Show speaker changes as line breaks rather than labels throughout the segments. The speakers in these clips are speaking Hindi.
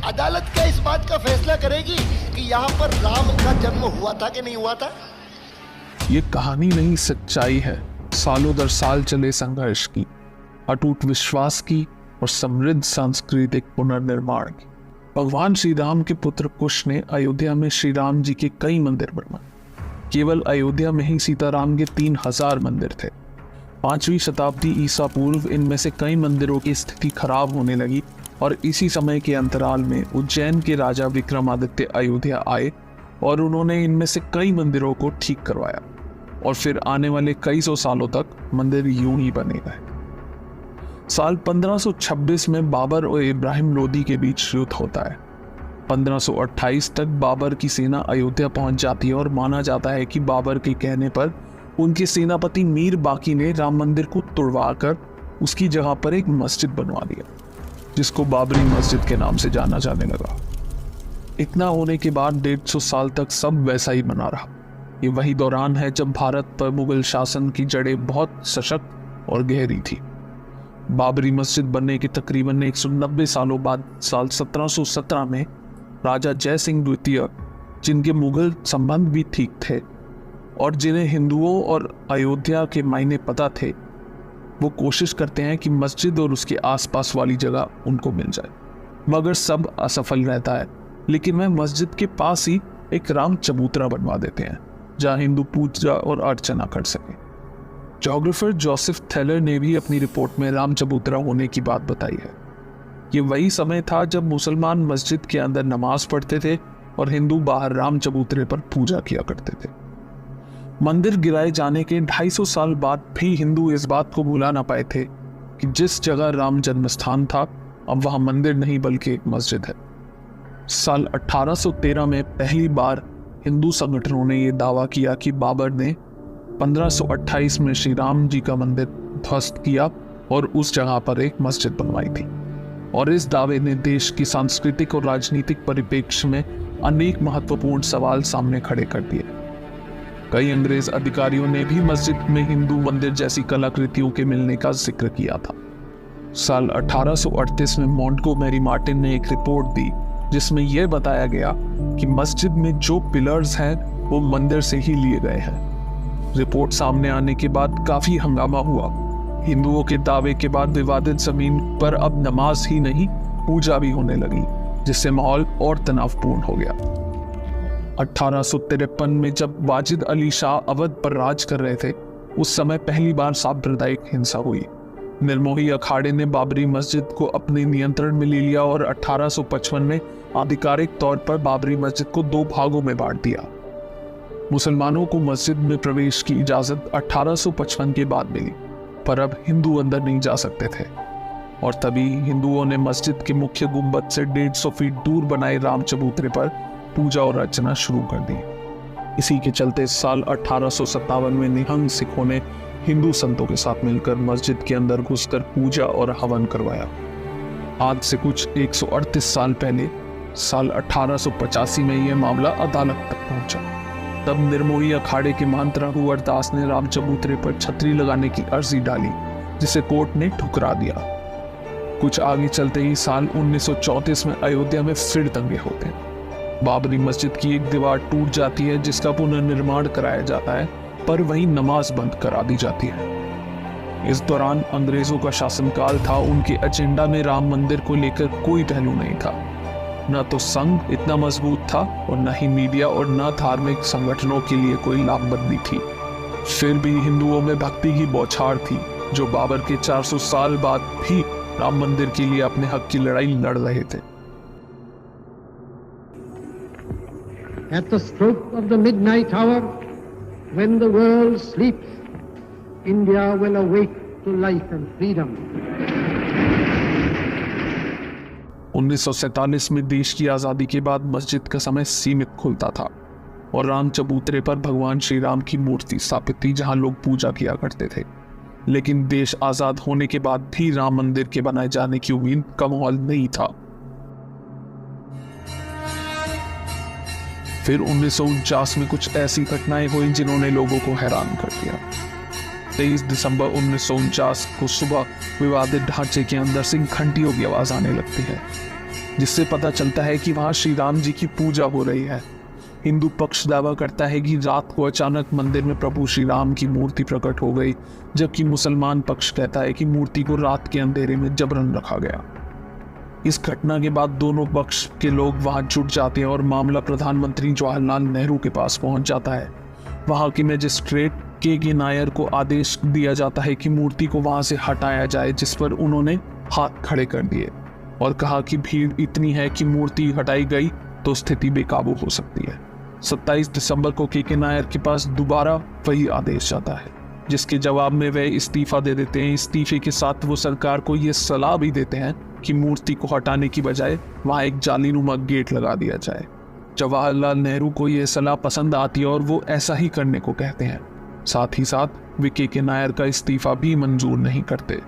अदालत क्या इस बात का फैसला करेगी कि यहाँ पर राम का जन्म हुआ था कि नहीं हुआ था?
ये कहानी नहीं, सच्चाई है सालों दर साल चले संघर्ष की, अटूट विश्वास की और समृद्ध सांस्कृतिक पुनर्निर्माण की। भगवान श्री राम के पुत्र कुश ने अयोध्या में श्री राम जी के कई मंदिर बनवाए। केवल अयोध्या में ही सीताराम के 3000 मंदिर थे। 5वीं शताब्दी ईसा पूर्व इनमें से कई मंदिरों की स्थिति खराब होने लगी और इसी समय के अंतराल में उज्जैन के राजा विक्रमादित्य अयोध्या आए और उन्होंने इनमें से कई मंदिरों को ठीक करवाया और फिर आने वाले कई सौ सालों तक मंदिर यूं ही बने गए। साल 1526 में बाबर और इब्राहिम लोदी के बीच युद्ध होता है। 1528 तक बाबर की सेना अयोध्या पहुंच जाती है और माना जाता है कि बाबर के कहने पर उनके सेनापति मीर बाकी ने राम मंदिर को तुड़वाकर उसकी जगह पर एक मस्जिद बनवा दिया, जिसको बाबरी मस्जिद के नाम से जाना जाने लगा। इतना होने के बाद 150 साल तक सब वैसा ही बना रहा। ये वही दौरान है जब भारत पर मुगल शासन की जड़ें बहुत सशक्त और गहरी थी। बाबरी मस्जिद बनने के तकरीबन 190 सालों बाद साल 1717 में राजा जय सिंह द्वितीय, जिनके मुगल संबंध भी ठीक थे और जिन्हें हिंदुओं और अयोध्या के मायने पता थे, वो कोशिश करते हैं कि मस्जिद और उसके आसपास वाली जगह उनको मिल जाए, मगर सब असफल रहता है। लेकिन वह मस्जिद के पास ही एक राम चबूतरा बनवा देते हैं जहां हिंदू पूजा और अर्चना कर सके। ज्योग्राफर जोसेफ थेलर ने भी अपनी रिपोर्ट में राम चबूतरा होने की बात बताई है। ये वही समय था जब मुसलमान मस्जिद के अंदर नमाज पढ़ते थे और हिंदू बाहर राम चबूतरे पर पूजा किया करते थे। मंदिर गिराए जाने के 250 साल बाद भी हिंदू इस बात को भुला ना पाए थे कि जिस जगह राम जन्म स्थान था अब वहां मंदिर नहीं बल्कि एक मस्जिद है। साल 1813 में पहली बार हिंदू संगठनों ने यह दावा किया कि बाबर ने 1528 में श्री राम जी का मंदिर ध्वस्त किया और उस जगह पर एक मस्जिद बनवाई थी, और इस दावे ने देश की सांस्कृतिक और राजनीतिक परिप्रेक्ष्य में अनेक महत्वपूर्ण सवाल सामने खड़े कर दिए। कई अंग्रेज अधिकारियों ने भी मस्जिद में हिंदू मंदिर जैसी कलाकृतियों के मिलने का जिक्र किया था। साल 1838 में मॉन्टगोमेरी मार्टिन ने एक रिपोर्ट दी जिसमें यह बताया गया कि मस्जिद में जो पिलर्स हैं वो मंदिर से ही लिए गए हैं। रिपोर्ट सामने आने के बाद काफी हंगामा हुआ। हिंदुओं के दावे के बाद विवादित जमीन पर अब नमाज ही नहीं पूजा भी होने लगी, जिससे माहौल और तनावपूर्ण हो गया। 1853 में जब वाजिद अली शाह अवध पर राज कर रहे थे, उस समय पहली बार सांप्रदायिक हिंसा हुई। निर्मोही अखाड़े ने बाबरी मस्जिद को अपने नियंत्रण में ले लिया और 1855 में आधिकारिक तौर पर बाबरी मस्जिद को 2 भागों में बांट दिया। मुसलमानों को मस्जिद में प्रवेश की इजाजत 1855 के बाद मिली, पर अब हिंदू अंदर नहीं जा सकते थे, और तभी हिंदुओं ने मस्जिद के मुख्य गुंबद से 150 फीट दूर बनाए राम चबूतरे पर पूजा और अर्चना शुरू कर दी। इसी के चलते साल 1857 में निहंग सिखों ने हिंदू संतों के साथ मिलकर मस्जिद के अंदर घुसकर पूजा और हवन करवाया। आज से कुछ 138 साल पहले साल 1885 में यह मामला अदालत तक पहुंचा। तब निर्मोही अखाड़े के महंत रघुवर दास ने राम चबूतरे पर छतरी लगाने की अर्जी डाली, जिसे कोर्ट ने ठुकरा दिया। कुछ आगे चलते ही साल 1934 में अयोध्या में फिर दंगे होते हैं। बाबरी मस्जिद की एक दीवार टूट जाती है जिसका पुनर्निर्माण कराया जाता है, पर वहीं नमाज बंद करा दी जाती है। इस दौरान अंग्रेजों का शासनकाल था। उनके एजेंडा में राम मंदिर को लेकर कोई पहलू नहीं था। न तो संघ इतना मजबूत था और न ही मीडिया और न धार्मिक संगठनों के लिए कोई लामबंदी थी। फिर भी हिंदुओं में भक्ति की बौछार थी, जो बाबर के 400 साल बाद भी राम मंदिर के लिए अपने हक की लड़ाई लड़ रहे थे।
At the stroke of the midnight hour, when the world sleeps, India will awake to life and freedom.
1947 में देश की आज़ादी के बाद मस्जिद का समय सीमित खुलता था और राम चबूतरे पर भगवान श्री राम की मूर्ति स्थापित थी जहां लोग पूजा किया करते थे। लेकिन देश आज़ाद होने के बाद भी राम मंदिर के बनाए जाने की उम्मीद का माहौल नहीं था। फिर 1949 में कुछ ऐसी घटनाएं हुई जिन्होंने लोगों को हैरान कर दिया। 23 दिसंबर 1949 को सुबह विवादित ढांचे के अंदर से घंटियों की आवाज आने लगती है। जिससे पता चलता है कि वहां श्री राम जी की पूजा हो रही है। हिंदू पक्ष दावा करता है कि रात को अचानक मंदिर में प्रभु श्री राम की मूर्ति प्रकट हो गई, जबकि मुसलमान पक्ष कहता है कि मूर्ति को रात के अंधेरे में जबरन रखा गया। इस घटना के बाद दोनों पक्ष के लोग वहां जुट जाते हैं और मामला प्रधानमंत्री जवाहरलाल नेहरू के पास पहुंच जाता है। वहां के मजिस्ट्रेट के नायर को आदेश दिया जाता है कि मूर्ति को वहां से हटाया जाए, जिस पर उन्होंने हाथ खड़े कर दिए और कहा कि भीड़ इतनी है कि मूर्ति हटाई गई तो स्थिति बेकाबू हो सकती है। 27 दिसंबर को के नायर के पास दोबारा वही आदेश जाता है, जिसके जवाब में वे इस्तीफा दे देते हैं। इस्तीफे के साथ वो सरकार को ये सलाह भी देते हैं कि मूर्ति को हटाने की बजाय वहां एक जालीनुमा गेट लगा दिया जाए। जवाहरलाल नेहरू को यह सलाह पसंद आती है और वो ऐसा ही करने को कहते हैं। साथ ही साथ वे के नायर का इस्तीफा भी मंजूर नहीं करते।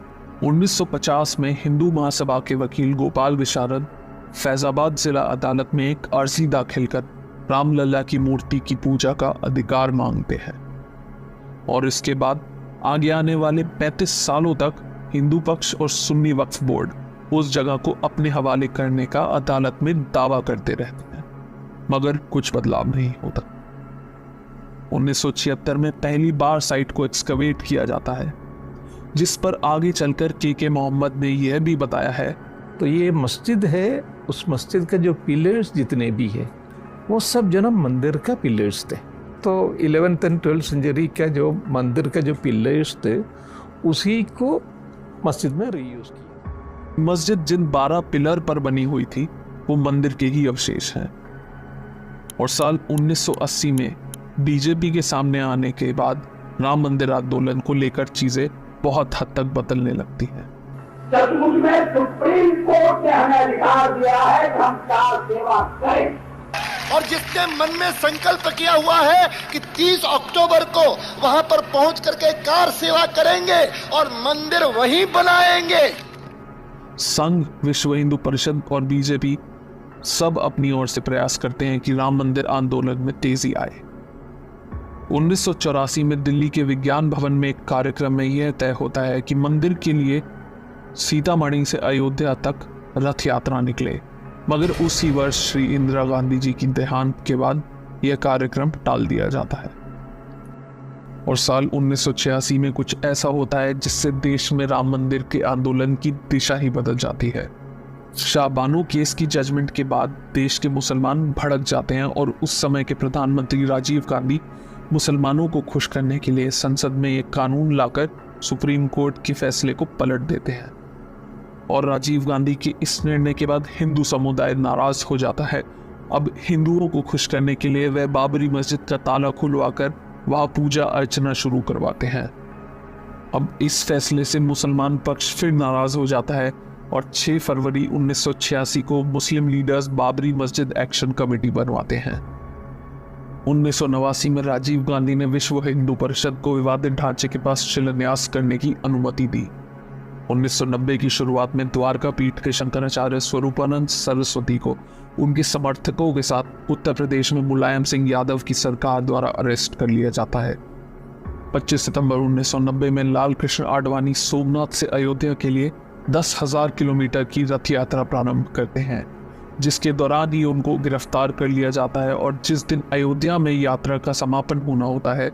1950 में हिंदू महासभा के वकील गोपाल विशारद फैजाबाद जिला अदालत में एक अर्जी दाखिल कर रामलला की मूर्ति की पूजा का अधिकार मांगते हैं और इसके बाद आगे आने वाले 35 सालों तक हिंदू पक्ष और सुन्नी वक्फ बोर्ड उस जगह को अपने हवाले करने का अदालत में दावा करते रहते हैं, मगर कुछ बदलाव नहीं होता। 1976 में पहली बार साइट को एक्सकवेट किया जाता है, जिस पर आगे चलकर के मोहम्मद ने यह भी बताया है।
तो ये मस्जिद है, उस मस्जिद का जो पिलर्स जितने भी है वो सब जो ना मंदिर का पिलर्स थे। तो 11th and 12th सेंचुरी का जो मंदिर का जो पिलर्स थे उसी को मस्जिद में रीयूज किया।
मस्जिद जिन 12 पिलर पर बनी हुई थी वो मंदिर के ही अवशेष हैं और साल 1980 में बीजेपी के सामने आने के बाद राम मंदिर आंदोलन को लेकर चीजें बहुत हद तक बदलने लगती हैं।
जब मुझमें सुप्रीम कोर्ट ने हमें अधिकार दिया है कि हम कार सेवा करें,
और जिसने मन में संकल्प किया हुआ है कि 30 अक्टूबर को वहां पर पहुंच करके कार सेवा करेंगे और मंदिर वहीं बनाएंगे।
संघ, विश्व हिंदू परिषद और बीजेपी सब अपनी ओर से प्रयास करते हैं कि राम मंदिर आंदोलन में तेजी आए। 1984 में दिल्ली के विज्ञान भवन में एक कार्यक्रम में यह तय होता है कि मंदिर के लिए सीतामढ़ी से अयोध्या तक रथ यात्रा निकले, मगर उसी वर्ष श्री इंदिरा गांधी जी की देहांत के बाद यह कार्यक्रम टाल दिया जाता है और साल 1986 में कुछ ऐसा होता है जिससे देश में राम मंदिर के आंदोलन की दिशा ही बदल जाती है। शाहबानो केस की जजमेंट के बाद देश के मुसलमान भड़क जाते हैं और उस समय के प्रधानमंत्री राजीव गांधी मुसलमानों को खुश करने के लिए संसद में एक कानून लाकर सुप्रीम कोर्ट के फैसले को पलट देते हैं और राजीव गांधी के इस निर्णय के बाद हिंदू समुदाय नाराज हो जाता है। अब हिंदुओं को खुश करने के लिए वह बाबरी मस्जिद का ताला खुलवाकर वहां पूजा अर्चना शुरू करवाते हैं। अब इस फैसले से मुसलमान पक्ष फिर नाराज हो जाता है और 6 फरवरी 1986 को मुस्लिम लीडर्स बाबरी मस्जिद एक्शन कमेटी बनवाते हैं। 1989 में राजीव गांधी ने विश्व हिंदू परिषद को विवादित ढांचे के पास शिलान्यास करने की अनुमति दी। 1990 की शुरुआत में द्वारका पीठ के शंकराचार्य स्वरूपानंद सरस्वती को उनके समर्थकों के साथ उत्तर प्रदेश में मुलायम सिंह यादव की सरकार द्वारा अरेस्ट कर लिया जाता है। 25 सितंबर 1990 में लाल कृष्ण आडवाणी सोमनाथ से अयोध्या के लिए 10,000 किलोमीटर की रथ यात्रा प्रारंभ करते हैं, जिसके दौरान ही उनको गिरफ्तार कर लिया जाता है और जिस दिन अयोध्या में यात्रा का समापन होना होता है,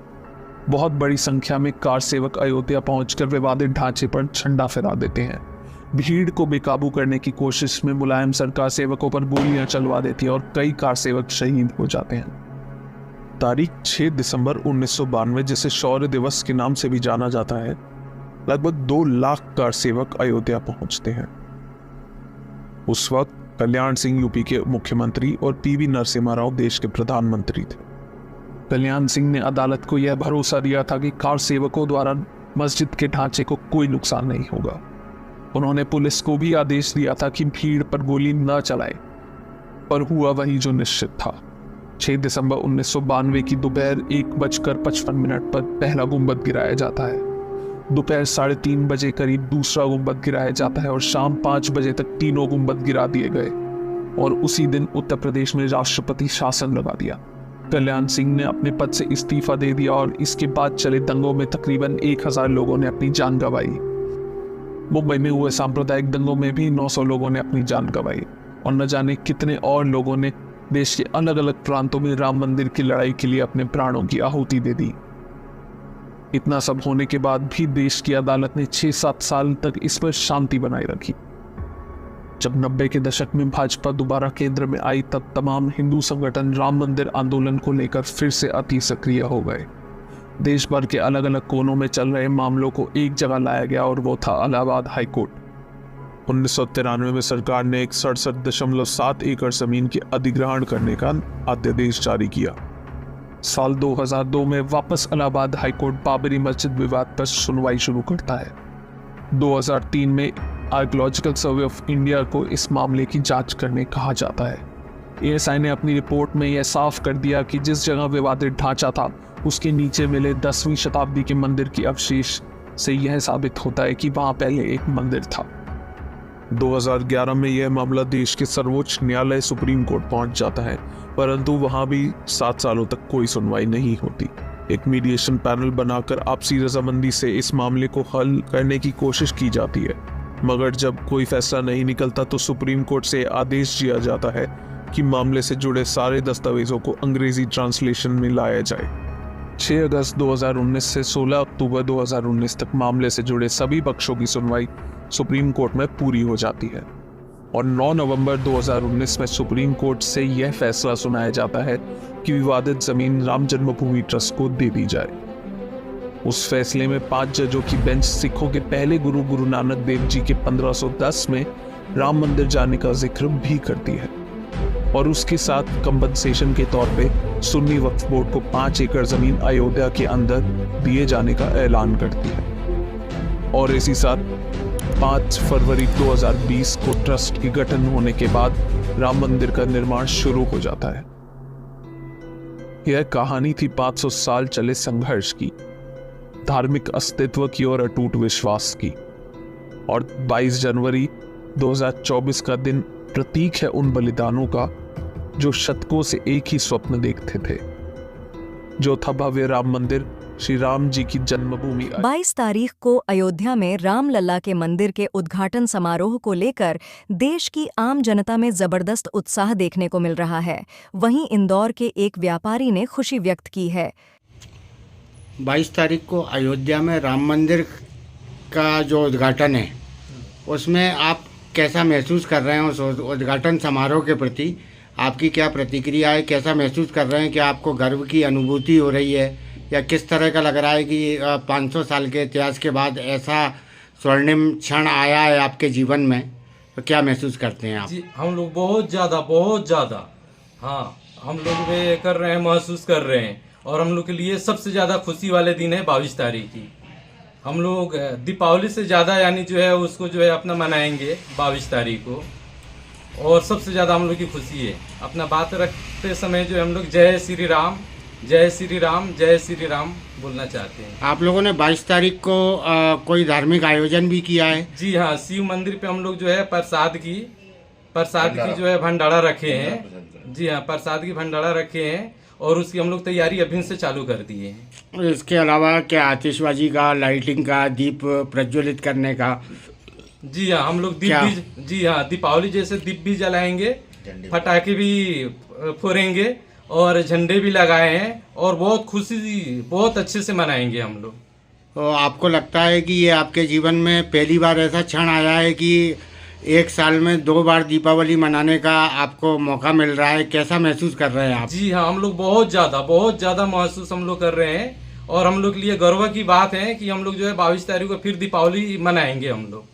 बहुत बड़ी संख्या में कार सेवक अयोध्या पहुंचकर विवादित ढांचे पर झंडा फहरा देते हैं। भीड़ को बेकाबू करने की कोशिश में मुलायम सरकार सेवकों पर गोलियां चलवा देती है और कई कार सेवक शहीद हो जाते हैं। तारीख 6 दिसंबर 1992, जिसे शौर्य दिवस के नाम से भी जाना जाता है, लगभग 2 लाख कार सेवक अयोध्या पहुंचते हैं। उस वक्त कल्याण सिंह यूपी के मुख्यमंत्री और पीवी नरसिम्हा राव देश के प्रधानमंत्री थे। कल्याण सिंह ने अदालत को यह भरोसा दिया था कि कार सेवकों द्वारा मस्जिद के ढांचे को कोई नुकसान नहीं होगा। उन्होंने पुलिस को भी आदेश दिया था कि भीड़ पर गोली न चलाए, पर हुआ वही जो निश्चित था। 6 दिसंबर 1992 की दोपहर 1:55 पर पहला गुंबद गिराया जाता है। दोपहर 3:30 बजे करीब दूसरा गुंबद गिराया जाता है और शाम 5 बजे तक तीनों गुंबद गिरा दिए गए और उसी दिन उत्तर प्रदेश में राष्ट्रपति शासन लगा दिया। कल्याण सिंह ने अपने पद से इस्तीफा दे दिया और इसके बाद चले दंगों में तकरीबन 1000 लोगों ने अपनी जान गंवाई। मुंबई में हुए सांप्रदायिक दंगों में भी 900 लोगों ने अपनी जान गंवाई। और न जाने कितने और लोगों ने देश के अलग अलग प्रांतों में राम मंदिर की लड़ाई के लिए अपने प्राणों की आहुति दे दी। इतना सब होने के बाद भी देश की अदालत ने 6-7 साल तक इस पर शांति बनाए रखी। जब 90 के दशक में भाजपा दोबारा केंद्र में आई, तब तमाम हिंदू संगठन राम मंदिर आंदोलन को लेकर फिर से अति सक्रिय हो गए। देश भर के अलग अलग कोनों में चल रहे मामलों को एक जगह लाया गया और वो था इलाहाबाद हाईकोर्ट। 1993 में सरकार ने एक 67.7 एकड़ जमीन के अधिग्रहण करने का अध्यादेश जारी किया। साल 2002 में वापस इलाहाबाद हाईकोर्ट बाबरी मस्जिद विवाद पर सुनवाई शुरू करता है। 2003 में आर्कियोलॉजिकल सर्वे ऑफ इंडिया को इस मामले की जांच करने कहा जाता है। एएसआई ने अपनी रिपोर्ट में यह साफ कर दिया कि जिस जगह विवादित ढांचा था उसके नीचे मिले 10वीं शताब्दी के मंदिर के अवशेष से यह साबित होता है कि वहां पहले एक मंदिर था। 2011 में यह मामला देश के सर्वोच्च न्यायालय सुप्रीम कोर्ट पहुंच जाता है, परंतु वहां भी 7 सालों तक कोई सुनवाई नहीं होती। एक मीडिएशन पैनल बनाकर आपसी रजामंदी से इस मामले को हल करने की कोशिश की जाती है, मगर जब कोई फैसला नहीं निकलता तो सुप्रीम कोर्ट से आदेश दिया जाता है कि मामले से जुड़े सारे दस्तावेजों को अंग्रेजी ट्रांसलेशन में लाया जाए। 6 अगस्त 2019 से 16 अक्टूबर 2019 तक मामले से जुड़े सभी पक्षों की सुनवाई सुप्रीम कोर्ट में पूरी हो जाती है और 9 नवंबर 2019 में सुप्रीम कोर्ट से यह फैसला सुनाया जाता है कि विवादित जमीन राम जन्मभूमि ट्रस्ट को दे दी जाए। उस फैसले में 5 जजों की बेंच सिखों के पहले गुरु नानक देव जी के 1510 में राम मंदिर जाने का जिक्र भी करती है और उसके साथ कंपनसेशन के तौर पे सुन्नी वक्फ बोर्ड को 5 एकड़ जमीन अयोध्या के अंदर दिए जाने का ऐलान करती है। और इसी साथ 5 फरवरी 2020 को ट्रस्ट के गठन होने के बाद राम मंदिर का निर्माण शुरू हो जाता है। यह कहानी थी 500 साल चले संघर्ष की, धार्मिक अस्तित्व की और अटूट विश्वास की। और 22 जनवरी 2024 का दिन प्रतीक है उन बलिदानों का जो शतकों से एक ही स्वप्न देखते थे, जो था भव्य राम मंदिर, श्री राम जी की जन्मभूमि।
22 तारीख को अयोध्या में रामलला के मंदिर के उद्घाटन समारोह को लेकर देश की आम जनता में जबरदस्त उत्साह देखने को मिल रहा है। वहीं इंदौर के एक व्यापारी ने खुशी व्यक्त की है।
22 तारीख को अयोध्या में राम मंदिर का जो उद्घाटन है, उसमें आप कैसा महसूस कर रहे हैं? उस उद्घाटन समारोह के प्रति आपकी क्या प्रतिक्रिया है? कैसा महसूस कर रहे हैं कि आपको गर्व की अनुभूति हो रही है, या किस तरह का लग रहा है कि 500 साल के इतिहास के बाद ऐसा स्वर्णिम क्षण आया है आपके जीवन में? तो क्या महसूस करते हैं आप?
जी, हम लोग बहुत ज़्यादा हाँ, हम लोग भी कर रहे हैं, महसूस कर रहे हैं। और हम लोग के लिए सबसे ज़्यादा खुशी वाले दिन है 22 तारीख की। हम लोग दीपावली से ज़्यादा यानी जो है उसको जो है अपना मनाएंगे 22 तारीख को। और सबसे ज़्यादा हम लोग की खुशी है, अपना बात रखते समय जो हम लोग जय श्री राम जय श्री राम जय श्री राम बोलना चाहते हैं।
आप लोगों ने 22 तारीख को कोई धार्मिक आयोजन भी किया है?
जी हाँ, शिव मंदिर पे हम लोग जो है प्रसाद की जो है भंडारा रखे हैं। जी हाँ, प्रसाद की भंडारा रखे हैं और उसकी हम लोग तैयारी अभी से चालू कर दी है।
इसके अलावा क्या आतिशबाजी का, लाइटिंग का, दीप प्रज्वलित करने का?
जी हाँ, हम लोग दीप भी, जी हाँ, दीपावली जैसे दीप भी जलाएंगे, पटाखे भी फोड़ेंगे और झंडे भी लगाए हैं और बहुत अच्छे से मनाएंगे हम लोग।
तो आपको लगता है कि ये आपके जीवन में पहली बार ऐसा क्षण आया है कि एक साल में 2 बार दीपावली मनाने का आपको मौका मिल रहा है? कैसा महसूस कर रहे हैं आप?
जी हाँ, हम लोग बहुत ज़्यादा महसूस हम लोग कर रहे हैं और हम लोग के लिए गर्व की बात है कि हम लोग जो है 22 तारीख को फिर दीपावली मनाएंगे हम लोग।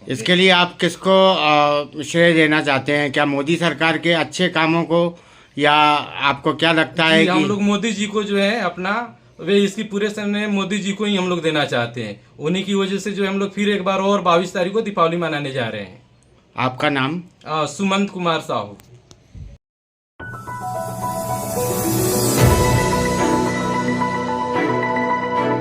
इसके लिए आप किसको श्रेय देना चाहते हैं? क्या मोदी सरकार के अच्छे कामों को, या आपको क्या लगता है कि
हम लोग मोदी जी को जो है अपना वे इसकी पूरे समय मोदी जी को ही हम लोग देना चाहते हैं। उन्हीं की वजह से जो हम लोग फिर एक बार और 22 तारीख को दीपावली मनाने जा रहे हैं।
आपका नाम?
सुमंत कुमार साहू।